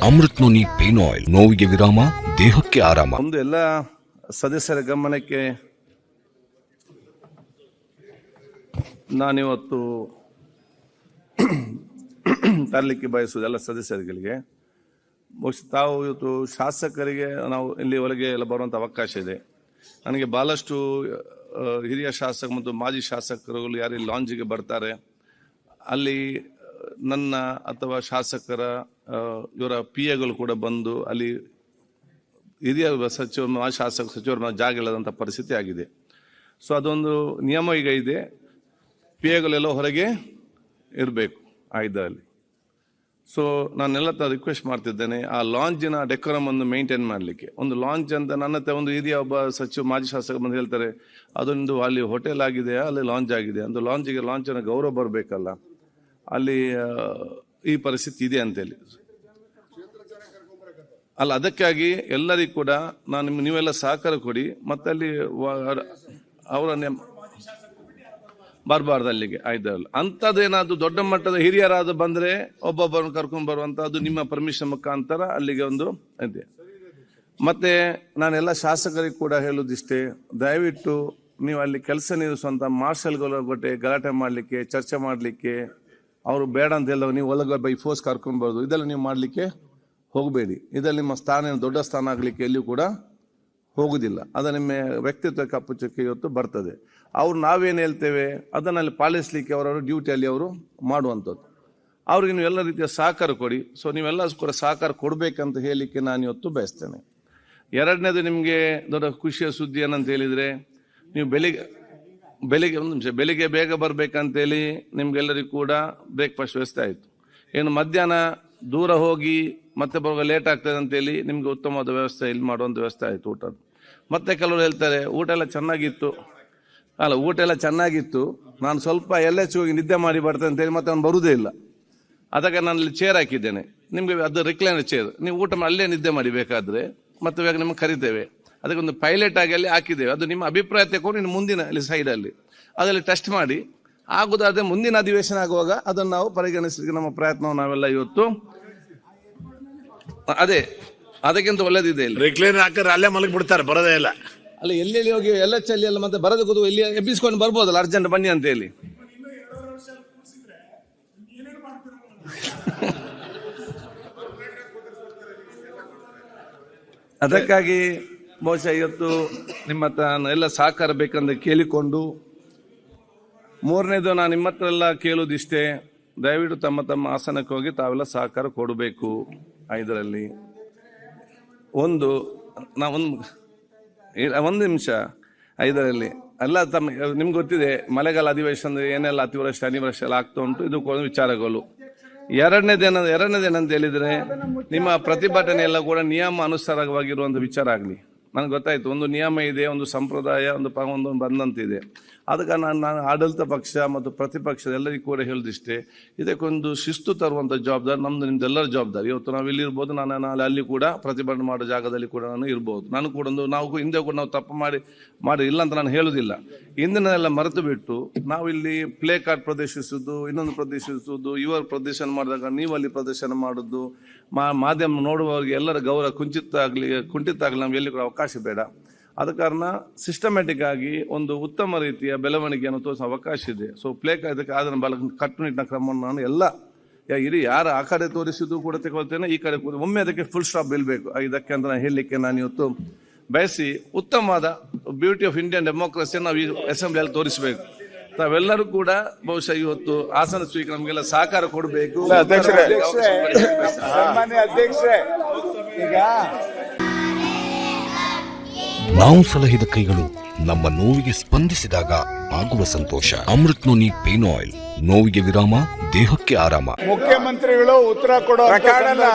Amrit noni pain oil, ನೋವಿಗೆ ವಿರಾಮ, ದೇಹಕ್ಕೆ ಆರಾಮ. ಒಂದು ಎಲ್ಲ ಸದಸ್ಯರ ಗಮನಕ್ಕೆ ನಾನಿವತ್ತು ತರಲಿಕ್ಕೆ ಬಯಸುವುದು ಎಲ್ಲ ಸದಸ್ಯರುಗಳಿಗೆ, ಬಹುಶಃ ತಾವು ಇವತ್ತು ಶಾಸಕರಿಗೆ ನಾವು ಇಲ್ಲಿ ಒಳಗೆ ಎಲ್ಲ ಬರುವಂಥ ಅವಕಾಶ ಇದೆ. ನನಗೆ ಭಾಳಷ್ಟು ಹಿರಿಯ ಶಾಸಕ ಮತ್ತು ಮಾಜಿ ಶಾಸಕರುಗಳು ಯಾರು ಲಾಂಜಿಗೆ ಬರ್ತಾರೆ, ಅಲ್ಲಿ ನನ್ನ ಅಥವಾ ಶಾಸಕರ ಇವರ PAಗಳು ಕೂಡ ಬಂದು ಅಲ್ಲಿ ಹಿರಿಯ ಸಚಿವ ಶಾಸಕ ಸಚಿವರ ಜಾಗ ಇಲ್ಲದಂಥ ಪರಿಸ್ಥಿತಿ ಆಗಿದೆ. ಸೊ ಅದೊಂದು ನಿಯಮ ಈಗ ಇದೆ, PAಗಳೆಲ್ಲ ಹೊರಗೆ ಇರಬೇಕು ಆ ಇದರಲ್ಲಿ. ಸೊ ನಾನೆಲ್ಲ ರಿಕ್ವೆಸ್ಟ್ ಮಾಡ್ತಿದ್ದೇನೆ, ಆ ಲಾಂಜಿನ ಡೆಕೋರಮ್ ಅನ್ನು ಮೇಂಟೈನ್ ಮಾಡಲಿಕ್ಕೆ. ಒಂದು ಲಾಂಚ್ ಅಂತ ನನ್ನ ಒಂದು ಹಿರಿಯ ಒಬ್ಬ ಸಚಿವ ಮಾಜಿ ಶಾಸಕ ಬಂದು ಹೇಳ್ತಾರೆ, ಅದೊಂದು ಅಲ್ಲಿ ಹೋಟೆಲ್ ಆಗಿದೆಯಾ, ಅಲ್ಲಿ ಲಾಂಚ್ ಆಗಿದೆ, ಒಂದು ಲಾಂಚಿನ ಗೌರವ ಬರಬೇಕಲ್ಲ, ಅಲ್ಲಿ ಈ ಪರಿಸ್ಥಿತಿ ಇದೆ ಅಂತೇಳಿ ಅಲ್ಲ. ಅದಕ್ಕಾಗಿ ಎಲ್ಲರಿಗೂ ಕೂಡ ನೀವೆಲ್ಲ ಸಹಕಾರ ಕೊಡಿ. ಮತ್ತೆ ಅಲ್ಲಿ ಅವರ ಬರಬಾರ್ದು ಅಲ್ಲಿಗೆ ಆಯ್ತಲ್ಲ. ಅಂಥದ್ದೇನಾದ್ರು ದೊಡ್ಡ ಮಟ್ಟದ ಹಿರಿಯರಾದ ಬಂದ್ರೆ ಒಬ್ಬೊಬ್ಬರನ್ನು ಕರ್ಕೊಂಡು ಬರುವಂತದ್ದು ನಿಮ್ಮ ಪರ್ಮಿಷನ್ ಮುಖಾಂತರ ಅಲ್ಲಿಗೆ ಒಂದು ಇದೆ. ಮತ್ತೆ ನಾನೆಲ್ಲ ಶಾಸಕರಿಗೆ ಕೂಡ ಹೇಳುದಿಷ್ಟೇ, ದಯವಿಟ್ಟು ನೀವು ಅಲ್ಲಿ ಕೆಲಸ ನಿರ್ವಹಿಸುವಂತ ಮಾರ್ಷಲ್ಗಳ ಜೊತೆ ಗಲಾಟೆ ಮಾಡಲಿಕ್ಕೆ, ಚರ್ಚೆ ಮಾಡಲಿಕ್ಕೆ, ಅವರು ಬೇಡ ಅಂತ ಹೇಳುವ ನೀವು ಒಳಗೆ ಬೈ ಫೋರ್ಸ್ ಕರ್ಕೊಂಡ್ಬಾರ್ದು, ಇದೆಲ್ಲ ನೀವು ಮಾಡಲಿಕ್ಕೆ ಹೋಗಬೇಡಿ. ಇದರಲ್ಲಿ ನಿಮ್ಮ ಸ್ಥಾನ ದೊಡ್ಡ ಸ್ಥಾನ ಆಗಲಿಕ್ಕೆ ಎಲ್ಲಿಯೂ ಕೂಡ ಹೋಗುದಿಲ್ಲ. ಅದು ನಿಮ್ಮ ವ್ಯಕ್ತಿತ್ವ ಕಪ್ಪುಚಕ್ಕೆ ಇವತ್ತು ಬರ್ತದೆ. ಅವ್ರು ನಾವೇನು ಹೇಳ್ತೇವೆ ಅದನ್ನಲ್ಲಿ ಪಾಲಿಸಲಿಕ್ಕೆ ಅವರವರು ಡ್ಯೂಟಿಯಲ್ಲಿ ಅವರು ಮಾಡುವಂಥದ್ದು. ಅವ್ರಿಗೆ ನೀವು ಎಲ್ಲ ರೀತಿಯ ಸಹಕಾರ ಕೊಡಿ. ಸೊ ನೀವೆಲ್ಲ ಕೂಡ ಸಹಕಾರ ಕೊಡಬೇಕಂತ ಹೇಳಲಿಕ್ಕೆ ನಾನು ಇವತ್ತು ಬಯಸ್ತೇನೆ. ಎರಡನೇದು, ನಿಮಗೆ ದೊಡ್ಡ ಖುಷಿಯ ಸುದ್ದಿ ಏನಂತ ಹೇಳಿದರೆ, ನೀವು ಬೆಳಿಗ್ಗೆ ಬೇಗ ಬರಬೇಕಂತೇಳಿ ನಿಮ್ಗೆಲ್ಲರಿಗೂ ಕೂಡ ಬ್ರೇಕ್ಫಾಸ್ಟ್ ವ್ಯವಸ್ಥೆ ಆಯಿತು. ಏನು ಮಧ್ಯಾಹ್ನ ದೂರ ಹೋಗಿ ಮತ್ತೆ ಬರುವಾಗ ಲೇಟ್ ಆಗ್ತದೆ ಅಂತೇಳಿ ನಿಮ್ಗೆ ಉತ್ತಮವಾದ ವ್ಯವಸ್ಥೆ ಇಲ್ಲಿ ಮಾಡುವಂಥ ವ್ಯವಸ್ಥೆ ಆಯಿತು ಊಟದ. ಮತ್ತೆ ಕೆಲವರು ಹೇಳ್ತಾರೆ ಊಟ ಎಲ್ಲ ಚೆನ್ನಾಗಿತ್ತು, ನಾನು ಸ್ವಲ್ಪ ಹೋಗಿ ನಿದ್ದೆ ಮಾಡಿ ಬರ್ತೇನೆ ಅಂತೇಳಿ ಮತ್ತೆ ಅವ್ನು ಬರುವುದೇ ಇಲ್ಲ. ಅದಕ್ಕೆ ನಾನು ಇಲ್ಲಿ ಚೇರ್ ಹಾಕಿದ್ದೇನೆ ನಿಮಗೆ, ಅದು ರಿಕ್ಲೈನರ್ ಚೇರ್, ನೀವು ಊಟ ಅಲ್ಲೇ ನಿದ್ದೆ ಮಾಡಿ ಬೇಕಾದ್ರೆ, ಮತ್ತೆ ಇವಾಗ ನಿಮಗೆ ಕರಿತೇವೆ. ಅದಕ್ಕೊಂದು ಪೈಲಟ್ ಆಗಿ ಅಲ್ಲಿ ಹಾಕಿದ್ದೇವೆ. ಅದು ನಿಮ್ಮ ಅಭಿಪ್ರಾಯ ತಗೊಂಡು ಇನ್ನು ಮುಂದಿನ ಅಲ್ಲಿ ಸೈಡಲ್ಲಿ ಅದರಲ್ಲಿ ಟೆಸ್ಟ್ ಮಾಡಿ ಆಗುದಾದ್ರೆ ಮುಂದಿನ ಅಧಿವೇಶನ ಆಗುವಾಗ ಅದನ್ನು ನಾವು ಪರಿಗಣಿಸಲಿಕ್ಕೆ ನಮ್ಮ ಪ್ರಯತ್ನವನ್ನು ನಾವೆಲ್ಲ ಇವತ್ತು ಅದಕ್ಕಿಂತ ಒಳ್ಳೇದಿದೆ. ಇಲ್ಲಿ ರಿಕ್ಲೈನರ್ ಹಾಕಿದ್ರೆ ಅಲ್ಲೇ ಮಲಗಿ ಬಿಡ್ತಾರೆ, ಬರೋದೇ ಇಲ್ಲ. ಅಲ್ಲಿ ಎಲ್ಲೆಲ್ಲಿ ಹೋಗಿ LHಲ್ಲಿ ಎಲ್ಲ ಮತ್ತೆ ಬರೋದು ಕೂತು ಇಲ್ಲಿ ಎಬ್ಬಿಸ್ಕೊಂಡು ಬರ್ಬೋದಲ್ಲ, ಅರ್ಜೆಂಟ್ ಬನ್ನಿ ಅಂತ ಹೇಳಿ. ಅದಕ್ಕಾಗಿ ಬಹುಶಃ ಇವತ್ತು ನಿಮ್ಮ ಹತ್ರ ಎಲ್ಲ ಸಹಕಾರ ಬೇಕಂದ್ರೆ ಕೇಳಿಕೊಂಡು, ಮೂರನೇದು ನಾನು ನಿಮ್ಮ ಹತ್ರ ಎಲ್ಲ ಕೇಳುವುದಿಷ್ಟೇ, ದಯವಿಟ್ಟು ತಮ್ಮ ತಮ್ಮ ಆಸನಕ್ಕೆ ಹೋಗಿ ತಾವೆಲ್ಲ ಸಹಕಾರ ಕೊಡಬೇಕು. ಇದರಲ್ಲಿ ಒಂದು ನಿಮಿಷ, ಇದರಲ್ಲಿ ಎಲ್ಲ ನಿಮ್ಗೆ ಗೊತ್ತಿದೆ ಮಳೆಗಾಲ ಅಧಿವೇಶನ ಏನೆಲ್ಲ ಅತಿವೃಷ್ಟಿ ಅನಿವೃಷ್ಟಿ ಎಲ್ಲ ಆಗ್ತಾ ಉಂಟು. ಇದು ವಿಚಾರಗಳು. ಎರಡನೇದೇನಂತ ಹೇಳಿದ್ರೆ, ನಿಮ್ಮ ಪ್ರತಿಭಟನೆ ಎಲ್ಲ ಕೂಡ ನಿಯಮ ಅನುಸಾರವಾಗಿರುವಂಥ ವಿಚಾರ ಆಗಲಿ. ನನಗೆ ಗೊತ್ತಾಯ್ತು, ಒಂದು ನಿಯಮ ಇದೆ, ಒಂದು ಸಂಪ್ರದಾಯ, ಒಂದು ಬಂದಂತಿದೆ. ಅದಕ್ಕೆ ನಾನು ಆಡಳಿತ ಪಕ್ಷ ಮತ್ತು ಪ್ರತಿಪಕ್ಷದ ಎಲ್ಲರಿಗೂ ಕೂಡ ಹೇಳುದಿಷ್ಟೇ, ಇದಕ್ಕೊಂದು ಶಿಸ್ತು ತರುವಂಥ ಜವಾಬ್ದಾರಿ ನಮ್ದು, ನಿಮ್ದೆಲ್ಲರ ಜವಾಬ್ದಾರಿ. ಇವತ್ತು ನಾವು ಇಲ್ಲಿ ಇರ್ಬೋದು, ನಾನು ನಾಳೆ ಅಲ್ಲಿ ಕೂಡ ಪ್ರತಿಭಟನೆ ಮಾಡೋ ಜಾಗದಲ್ಲಿ ಕೂಡ ನಾನು ಇರ್ಬೋದು. ನಾನು ಕೂಡ ನಾವು ಹಿಂದೆ ಕೂಡ ನಾವು ತಪ್ಪು ಮಾಡಿ ಇಲ್ಲ ಅಂತ ನಾನು ಹೇಳುದಿಲ್ಲ. ಹಿಂದಿನೆಲ್ಲ ಮರೆತು ಬಿಟ್ಟು ನಾವು ಇಲ್ಲಿ ಪ್ಲೇ ಕಾರ್ಡ್ ಪ್ರದರ್ಶಿಸುವುದು, ಇನ್ನೊಂದು ಪ್ರದರ್ಶಿಸುವುದು, ಇವರು ಪ್ರದರ್ಶನ ಮಾಡಿದಾಗ ನೀವು ಅಲ್ಲಿ ಪ್ರದರ್ಶನ ಮಾಡೋದು, ಮಾಧ್ಯಮ ನೋಡುವವರಿಗೆ ಎಲ್ಲರ ಗೌರವ ಕುಂಠಿತ ಆಗಲಿ ನಮ್ಗೆ ಎಲ್ಲಿ ಕೂಡ ಅವಕಾಶ ಬೇಡ. ಆದ ಕಾರಣ ಸಿಸ್ಟಮ್ಯಾಟಿಕ್ ಆಗಿ ಒಂದು ಉತ್ತಮ ರೀತಿಯ ಬೆಳವಣಿಗೆಯನ್ನು ತೋರಿಸೋ ಅವಕಾಶ ಇದೆ. ಸೊ ಇದಕ್ಕೆ ಅದನ್ನು ಕಟ್ಟುನಿಟ್ಟಿನ ಕ್ರಮವನ್ನು ನಾನು ಎಲ್ಲ ಯಾರು ಆ ಕಡೆ ತೋರಿಸಿದ್ದು ಕೂಡ ತಗೊಳ್ತೇನೆ, ಈ ಕಡೆ ಒಮ್ಮೆ ಅದಕ್ಕೆ ಫುಲ್ ಸ್ಟಾಪ್ ಬೀಳ್ಬೇಕು ಇದಕ್ಕೆ ಅಂತ ನಾನು ಹೇಳಲಿಕ್ಕೆ ನಾನು ಇವತ್ತು ಬಯಸಿ, ಉತ್ತಮವಾದ ಬ್ಯೂಟಿ ಆಫ್ ಇಂಡಿಯನ್ ಡೆಮೋಕ್ರಸಿಯನ್ನು ನಾವು ಈ ಅಸೆಂಬ್ಲಿಯಲ್ಲಿ ತೋರಿಸಬೇಕು. ತಾವೆಲ್ಲರೂ ಕೂಡ ಬಹುಶಃ ಇವತ್ತು ಆಸನ ಸ್ವೀಕಾರ ನಮಗೆಲ್ಲ ಸಹಕಾರ ಕೊಡಬೇಕು. ನಾವು ಸಲಹಿದ ಕೈಗಳು ನಮ್ಮ ನೋವಿಗೆ ಸ್ಪಂದಿಸಿದಾಗ ಆಗುವ ಸಂತೋಷ. ಅಮೃತ್ ನೋನಿ ಪೇನ್ ಆಯಿಲ್, ನೋವಿಗೆ ವಿರಾಮ, ದೇಹಕ್ಕೆ ಆರಾಮ. ಮುಖ್ಯಮಂತ್ರಿಗಳು ಉತ್ತರ ಕೊಡೋ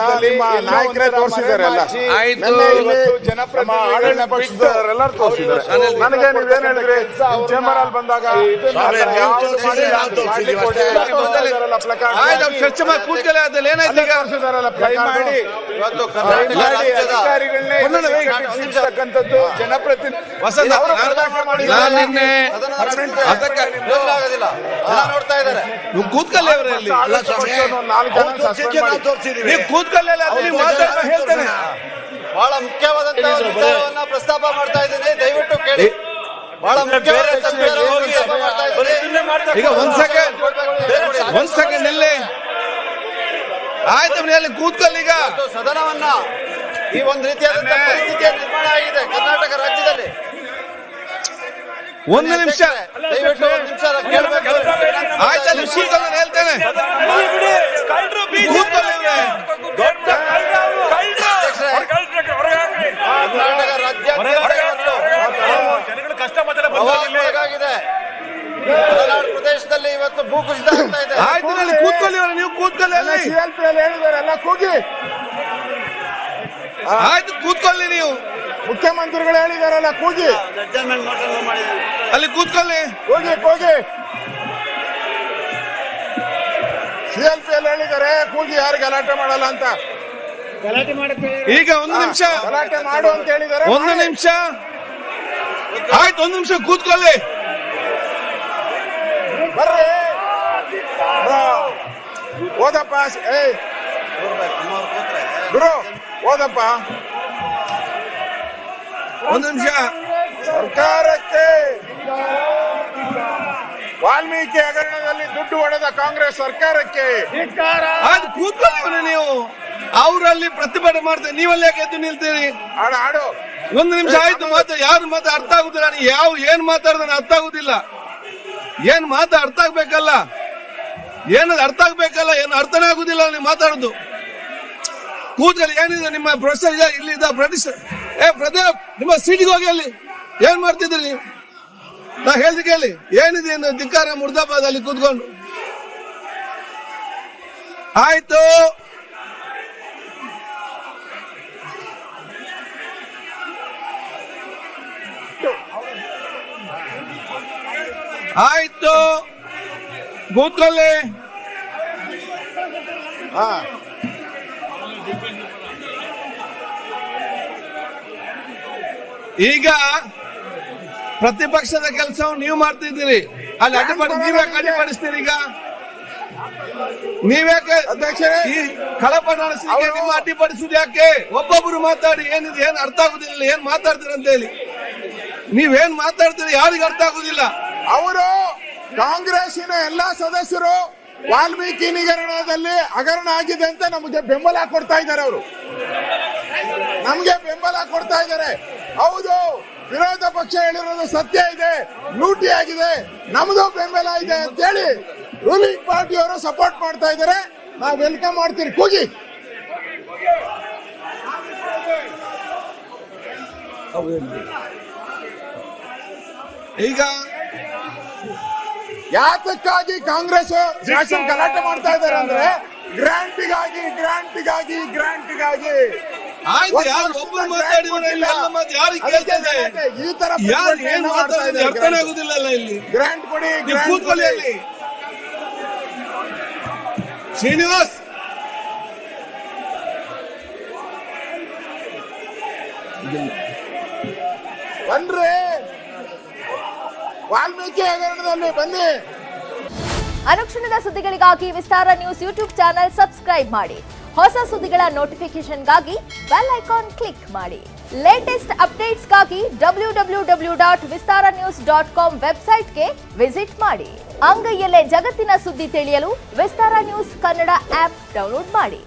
ನಾಯಕರೇ ತೋರಿಸಿದ್ದಾರೆ. ಜನಪ್ರತಿನಿಧಿ ನೀವು ಕೂತ್ಕೊಳ್ಳಿ ಅವರಲ್ಲಿ ಅಲ್ಲ ಸ್ವಾಮಿ, ಅವ್ರು ತೋರ್ಸಿದ್ಕೆ ನಾವು ತೋರ್ಸಿದೀವಿ. ನೀವು ಕೂತ್ಕೊಳ್ಳಿ ಅಲ್ಲಿ ಮಾತಾಡ್ತಾ ಹೇಳ್ತೇನೆ. ಬಹಳ ಮುಖ್ಯವಾದಂತಹ ವಿಚಾರವನ್ನ ಪ್ರಸ್ತಾಪ ಮಾಡ್ತಾ ಇದ್ದೀನಿ, ದಯವಿಟ್ಟು ಕೇಳಿ. ಬಹಳ ಮುಖ್ಯವಾದ ಪ್ರಸ್ತಾಪ ಮಾಡ್ತಾ ಇದ್ದೀನಿ. ಈಗ ಒಂದ್ ಸೆಕೆಂಡ್ ನಿಲ್ಲಿ. ಆಯ್ತು ಅಲ್ಲಿ ಕೂತ್ಕೊಳ್ಳಿ. ಈಗ ಸದನವನ್ನ ಈ ಒಂದು ರೀತಿಯಾದಂತಹ ಪರಿಸ್ಥಿತಿಯ ನಿರ್ಮಾಣ ಆಗಿದೆ ಕರ್ನಾಟಕ ರಾಜ್ಯದಲ್ಲಿ. ಒಂದು ನಿಮಿಷ ದಯವಿಟ್ಟು ಒಂದು ನಿಮಿಷ ಕೇಳಬೇಕು. ಆಯ್ತು ಅಲ್ಲಿ ಕೂತ್ಕೊಳ್ಳಿ ಹೇಳ್ತೇನೆ. ಕೂತ್ಕೊಳ್ಳಿ ಕರ್ನಾಟಕ ರಾಜ್ಯಾದ್ಯಂತ ಮಲೆನಾಡು ಪ್ರದೇಶದಲ್ಲಿ ಇವತ್ತು ಭೂಕುಸಿತ ಆಗ್ತಾ ಇದೆ. ಆಯ್ತು ಅಲ್ಲಿ ಕೂತ್ಕೊಳ್ಳಿ. ನೀವು ಕೂತ್ಕೊಳ್ಳಿ ಅಲ್ಲಿ. ಹೇಳಿದಾರೆಲ್ಲ ಕೂಗಿ. ಆಯ್ತು ಕೂತ್ಕೊಳ್ಳಿ. ನೀವು ಮುಖ್ಯಮಂತ್ರಿಗಳು ಹೇಳಿದಾರಲ್ಲ ಕೂಗಿ. ಅಲ್ಲಿ ಕೂತ್ಕೊಳ್ಳಿ. ಕೂಗಿ CLPL ಹೇಳಿದ್ದಾರೆ ಕೂಗಿ, ಯಾರು ಗಲಾಟೆ ಮಾಡಲ್ಲ ಅಂತ. ಈಗ ಒಂದು ನಿಮಿಷ ಗಲಾಟೆ ಮಾಡು ಅಂತ ಹೇಳಿದ್ದಾರೆ. ಒಂದು ನಿಮಿಷ ಆಯ್ತು. ಒಂದು ನಿಮಿಷ ಕೂತ್ಕೊಳ್ಳಿ. ಬರ್ರಿ ಓದಪ್ಪ. ಗುರು ಓದಪ್ಪ. ಒಂದು ನಿಮಿಷ. ಸರ್ಕಾರಕ್ಕೆ ವಾಲ್ಮೀಕಿ ಹಗರಣದಲ್ಲಿ ದುಡ್ಡು ಹೊಡೆದ ಕಾಂಗ್ರೆಸ್ ಸರ್ಕಾರಕ್ಕೆ ಆಯ್ತು ಕೂತ್ಕೊಳ್ಳಿ. ನೀವು ಅವರಲ್ಲಿ ಪ್ರತಿಭಟನೆ ಮಾಡ್ತಾರೆ, ನೀವಲ್ಲಿ ಯಾಕೆ ಎದ್ದು ನಿಲ್ತೀರಿ? ಆಡು. ಒಂದು ನಿಮಿಷ ಆಯ್ತು. ಯಾರು ಮಾತು ಅರ್ಥ ಆಗುದಿಲ್ಲ. ಏನ್ ಮಾತಾಡ್ದಾನೆ ಅರ್ಥ ಆಗುದಿಲ್ಲ. ಏನ್ ಮಾತು ಅರ್ಥ ಆಗ್ಬೇಕಲ್ಲ, ಏನದು ಅರ್ಥ ಆಗ್ಬೇಕಲ್ಲ, ಏನು ಅರ್ಥನೇ ಆಗುದಿಲ್ಲ ನೀವು ಮಾತಾಡೋದು. ಕೂತ್ಕೊಳ್ಳಿ. ಏನಿದೆ ನಿಮ್ಮ ಪ್ರೊಫೆಸರ್ ಇಲ್ಲಿ ಪ್ರೊಡ್ಯೂಸರ್ ಪ್ರದೀಪ್, ನಿಮ್ಮ ಸೀಟಿಗೆ ಹೋಗಿ. ಅಲ್ಲಿ ಏನ್ ಮಾಡ್ತಿದ್ರಿ ನೀವು? ನಾ ಹೇಳ್ದಿ ಕೇಳಿ. ಏನಿದೆ ಧಿಕ್ಕಾರ ಮುರ್ದಾಬಾದ್ ಅಲ್ಲಿ ಕೂತ್ಕೊಂಡು. ಆಯ್ತು ಆಯ್ತು ಕೂತ್ಕೊಳ್ಳಿ. ಈಗ ಪ್ರತಿಪಕ್ಷದ ಕೆಲಸವನ್ನು ನೀವು ಮಾಡ್ತಿದ್ದೀರಿ. ಅಲ್ಲಿ ನೀವ್ಯಾಕೆ ಅಡ್ಡಿಪಡಿಸ್ತೀರಿ? ಈಗ ನೀವ್ಯಾಕೆ ಈ ಕಳಪ ನಡೆಸಲಿಕ್ಕೆ ನಿಮ್ಮ ಅಡ್ಡಿಪಡಿಸುದು ಯಾಕೆ? ಒಬ್ಬೊಬ್ರು ಮಾತಾಡಿ. ಏನಿದೆ ಏನ್ ಅರ್ಥ ಆಗುದಿಲ್ಲ, ಏನ್ ಮಾತಾಡ್ತೀರಿ ಅಂತ ಹೇಳಿ. ನೀವೇನ್ ಮಾತಾಡ್ತೀರಿ ಯಾರಿಗೂ ಅರ್ಥ ಆಗುದಿಲ್ಲ. ಅವರು ಕಾಂಗ್ರೆಸ್ಸಿನ ಎಲ್ಲಾ ಸದಸ್ಯರು ವಾಲ್ಮೀಕಿ ಹಗರಣ ಆಗಿದೆ ಅಂತ ನಮಗೆ ಬೆಂಬಲ ಕೊಡ್ತಾ ಇದ್ದಾರೆ. ಅವರು ನಮ್ಗೆ ಬೆಂಬಲ ಕೊಡ್ತಾ ಇದ್ದಾರೆ. ಹೌದು, ವಿರೋಧ ಪಕ್ಷ ಹೇಳಿರೋದು ಸತ್ಯ ಇದೆ, ಲೂಟಿ ಆಗಿದೆ, ನಮ್ದು ಬೆಂಬಲ ಇದೆ ಅಂತ ಹೇಳಿ ರೂಲಿಂಗ್ ಪಾರ್ಟಿಯವರು ಸಪೋರ್ಟ್ ಮಾಡ್ತಾ ಇದ್ದಾರೆ. ನಾವು ವೆಲ್ಕಮ್ ಮಾಡ್ತೀರಿ. ಕೂಗಿ. ಈಗ ಯಾತಕ್ಕಾಗಿ ಕಾಂಗ್ರೆಸ್ ಶಾಸನ ಗಲಾಟೆ ಮಾಡ್ತಾ ಇದ್ದಾರೆ ಅಂದ್ರೆ ಗ್ರಾಂಟಿಗಾಗಿ. ಆಯ್ತು, ಯಾರು ಒಬ್ಬರು ಮಾತಾಡಿಲ್ಲ, ಯಾರಿಗೆ ಕೇಳ್ತದೆ? ಈ ತರ ಯಾರು ಏನ್ ಮಾತಾಡಿದ್ರೆ ಅರ್ಥನೇ ಆಗುದಿಲ್ಲ. ಇಲ್ಲಿ ಗ್ರಾಂಟ್ ಕೊಡಿ. ಕೂತ್ಕೊಳ್ಳಿ ಅಲ್ಲಿ. ಶ್ರೀನಿವಾಸ್ ಬನ್ರಿ, ವಾಲ್ಮೀಕಿ ಹಗರಣದಲ್ಲಿ ಬನ್ನಿ. ಅನುಕ್ಷಣದ ಸುದ್ದಿಗಳಿಗಾಗಿ ವಿಸ್ತಾರ ನ್ಯೂಸ್ ಯೂಟ್ಯೂಬ್ ಚಾನೆಲ್ ಸಬ್ಸ್ಕ್ರೈಬ್ ಮಾಡಿ. ಹೊಸ ಸುದ್ದಿಗಳ ನೋಟಿಫಿಕೇಶನ್ಗಾಗಿ ಬೆಲ್ ಐಕಾನ್ ಕ್ಲಿಕ್ ಮಾಡಿ. ಲೇಟೆಸ್ಟ್ ಅಪ್ಡೇಟ್ಸ್ಗಾಗಿ www.vistaranews.com ವೆಬ್ಸೈಟ್ಗೆ ವಿಸಿಟ್ ಮಾಡಿ. ಅಂಗೈಯಲ್ಲೇ ಜಗತ್ತಿನ ಸುದ್ದಿ ತಿಳಿಯಲು ವಿಸ್ತಾರ ನ್ಯೂಸ್ ಕನ್ನಡ ಆಪ್ ಡೌನ್ಲೋಡ್ ಮಾಡಿ.